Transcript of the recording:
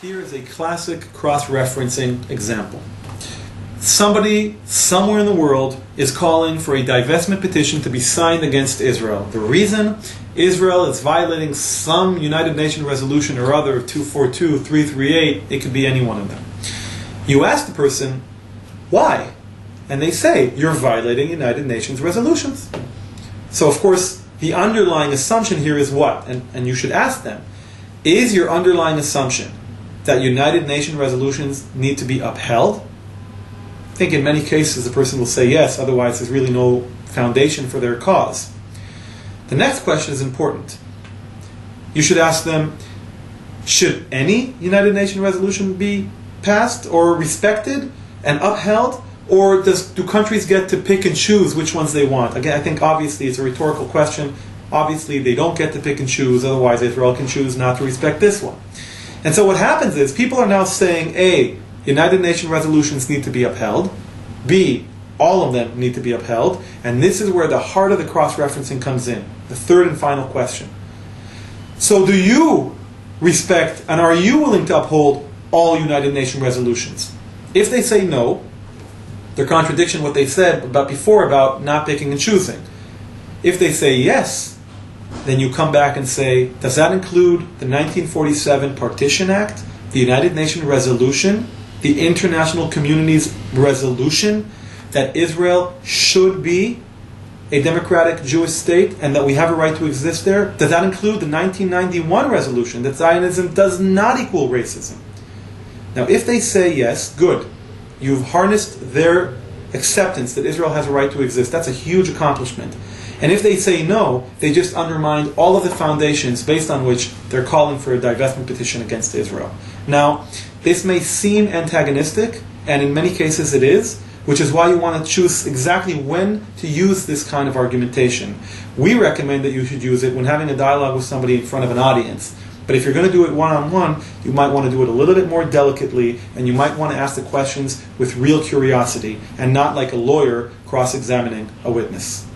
Here is a classic cross-referencing example. Somebody somewhere in the world is calling for a divestment petition to be signed against Israel. The reason? Israel is violating some United Nations resolution or other, 242, 338, it could be any one of them. You ask the person, why? And they say, you're violating United Nations resolutions. So of course, the underlying assumption here is what? And you should ask them, is your underlying assumption that United Nations resolutions need to be upheld? I think in many cases the person will say yes, otherwise there's really no foundation for their cause. The next question is important. You should ask them, should any United Nations resolution be passed or respected and upheld? Or do countries get to pick and choose which ones they want? Again, I think obviously it's a rhetorical question. Obviously they don't get to pick and choose, otherwise Israel can choose not to respect this one. And so what happens is people are now saying, A, United Nations resolutions need to be upheld. B, all of them need to be upheld. And this is where the heart of the cross-referencing comes in. The third and final question. So do you respect and are you willing to uphold all United Nations resolutions? If they say no, they're contradiction what they said about before about not picking and choosing. If they say yes, then you come back and say, does that include the 1947 Partition Act, the United Nations resolution, the international community's resolution that Israel should be a democratic Jewish state and that we have a right to exist there? Does that include the 1991 resolution that Zionism does not equal racism? Now, if they say yes, good. You've harnessed their acceptance that Israel has a right to exist. That's a huge accomplishment. And if they say no, they just undermined all of the foundations based on which they're calling for a divestment petition against Israel. Now, this may seem antagonistic, and in many cases it is, which is why you want to choose exactly when to use this kind of argumentation. We recommend that you should use it when having a dialogue with somebody in front of an audience. But if you're going to do it one-on-one, you might want to do it a little bit more delicately, and you might want to ask the questions with real curiosity, and not like a lawyer cross-examining a witness.